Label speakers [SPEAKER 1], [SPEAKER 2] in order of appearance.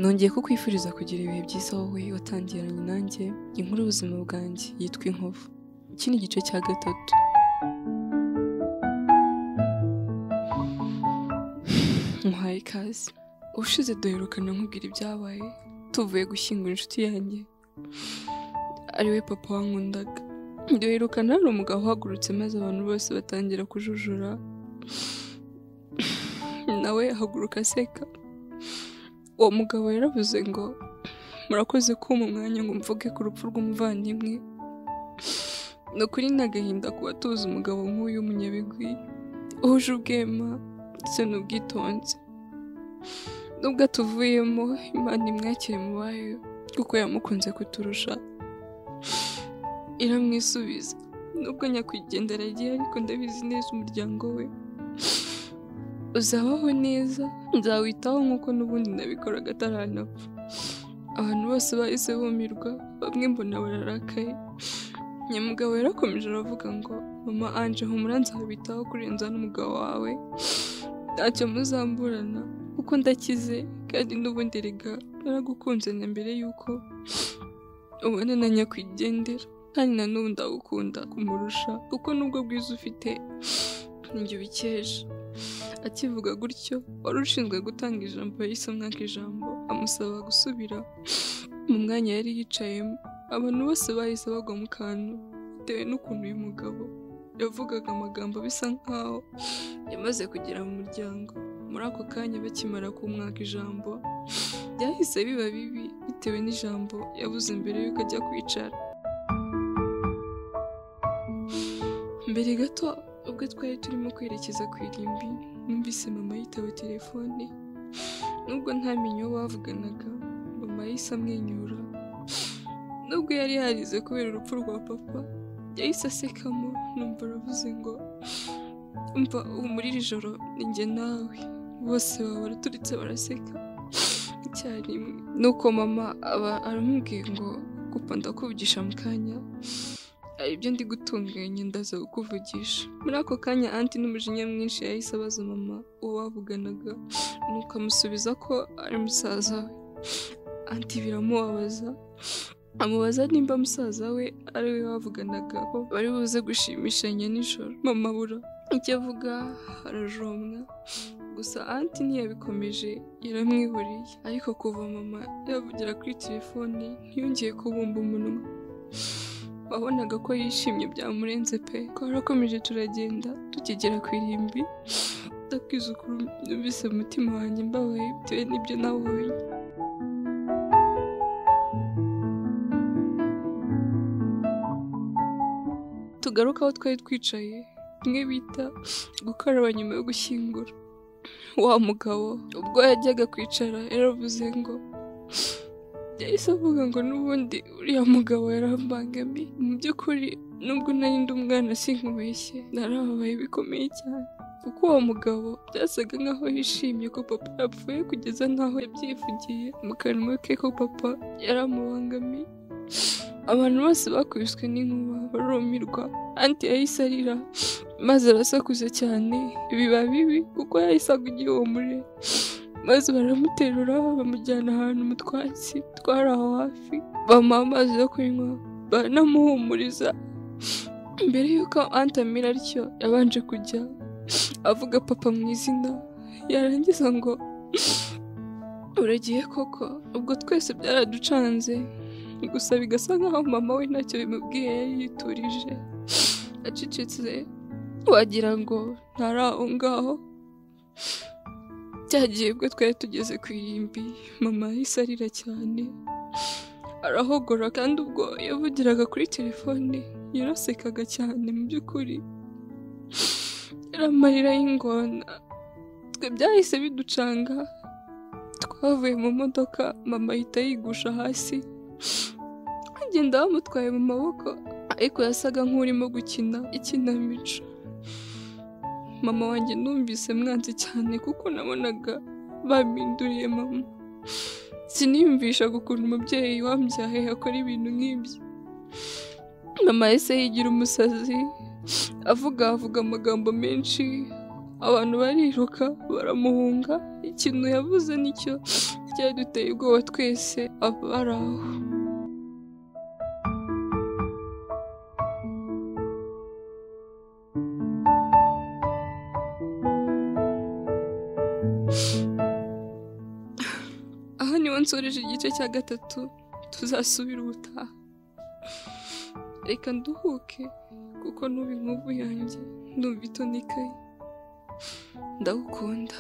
[SPEAKER 1] nongeye kukwifuriza kugira ibihe byiza wowe watangiranye nanjye inkuru y'ubuzima bwanjye yitwa Inkovu. Iki ni igice cya 3. Muhaye ikaze. Ubushize duherukana nkubwira ibyabaye tuvuye gushyingura inshuti yanjye ariwe papa wankundaga. Duherukana hari umugabo uhagurutse maze abantu bose batangira kujujura, nawe ahaguruka aseka. Uwo mugabo yaravuze ngo murakoze kumpa umwanya ngo mvuge ku rupfu rw'umuvandimwe. Ni ukuri n'agahinda kuba tuzi umugabo nk'uyu w'umunyabigwi uhuje ubwema ndetse n'ubwitonzi. Nubwo atuvuyemo Imana imwakire mu bayo kuko yamukunze kuturusha iramwisubiza. Nubwo nyakwigendera agiye ariko ndabizi neza umuryango we uzabaho neza, nzawitaho nk'uko n'ubundi nabikoraga ataranapfa. Abantu bose bahise bumirwa, bamwe mbona bararakaye. Nyamugabo yarakomeje aravuga ngo mama Ange humura nzabitaho kurenza n'umugabo wawe, ntacyo muzamburana kuko ndakize kandi n'ubundi rega naragukunze na mbere yuko ubona na nyakwigendera, kandi na n'ubu ndagukunda kumurusha kuko nubwo bwiza ufite njye ubikesha. Akivuga gutyo wari ushinzwe gutanga ijambo yahise amwaka ijambo amusaba gusubira mu mwanya yari yicayemo. Abantu bose bahise bagwa mu kantu bitewe n'ukuntu uyu mugabo yavugaga amagambo bisa nkaho yamaze kugera mu muryango. Muri ako kanya bakimara kumwaka ijambo byahise biba bibi bitewe n'ijambo yavuze mbere yuko ajya kwicara. Mbere gato ubwo twari turimo kwerekeza ku irimbi numvise mama yitaba telefone. Nubwo ntamenye uwo bavuganaga, mama yahise amwenyura. Nubwo yari yarize kubera urupfu rwa papa, yahise asekamo. Numva aravuze ngo umva ubu muri iri joro ni njye nawe. Bose baba baraturitse baraseka icyarimwe. Nuko mama aba aramubwiye ngo gupa ndakuvugisha mu kanya, hari ibyo ndi gutunganya ndaza kukuvugisha. Muri ako kanya anti n'umujinya mwinshi yahise abaza mama uwo bavuganaga, nuko amusubiza ko ari musaza we. Anti biramubabaza, amubaza nimba musaza we ari we bavuganaga ko bari buze gushimishanya nijoro. Mama abura icyo avuga, arajomwa. Gusa anti ntiyabikomeje, yaramwihoreye. Ariko kuva mama yavugira kuri telefone ntiyongeye kubumba umunwa. Wabonaga ko yishimye byamurenze pe. Twarakomeje turagenda, tukigera ku irimbi ndabwiza ukuri numvise mu mutima wanjye mbabaye bitewe n'ibyo nabonye. Tugaruka aho twari twicaye, bimwe bita gukaraba nyuma yo gushyingura. Wa mugabo ubwo yajyaga kwicara yaravuze ngo yahise avuga ngo n'ubundi uriya mugabo yarambangamiye. Mu by'ukuri nubwo nari ndi umwana sinkubeshye, narababaye bikomeye cyane kuko uwo mugabo byasaga nkaho yishimye ko papa yapfuye kugeza naho yabyivugiye mu kanwa ke ko papa yaramubangamiye. Abantu bose bakubiswe n'inkuba barumirwa. Anti yahise arira maze arasakuza cyane, biba bibi kuko yahise agwa igihumure. Maze baramuterura bamujyana ahantu mu twatsi twari aho hafi, bamuha amazi yo kunywa banamuhumuriza. Mbere y'uko anti amira atyo yabanje kujya avuga papa mu izina, yarangiza ngo uragiye koko. Ubwo twese byaraducanze, gusa bigasa nkaho mama we ntacyo bimubwiye, yari yiturije acecetse wagira ngo ntari aho ngaho. Cyagiye ubwo twari tugeze ku irimbi, mama yahise arira cyane arahogora, kandi ubwo yavugiraga kuri telefone yarasekaga cyane. Mu by'ukuri yari amarira y'ingona. Twe byahise biducanga, twavuye mu modoka, mama ahita yigusha hasi, agenda bamutwaye mu maboko ariko yasaga nk'urimo gukina ikinamico. Mama wanjye numvise mwanze cyane kuko nabonaga bampinduriye mama. Siniyumvishaga ukuntu umubyeyi wambyaye akora ibintu nk'ibyo. Mama yahise yigira umusazi, avuga amagambo menshi, abantu bariruka baramuhunga. Ikintu yavuze nicyo byaduteye ubwoba twese abari aho. Aha niho nsoreje igice cya 3, tuzasubira ubutaha. Reka nduhuke kuko nuba inkovu yanjye ndumva itonekaye. Ndagukunda.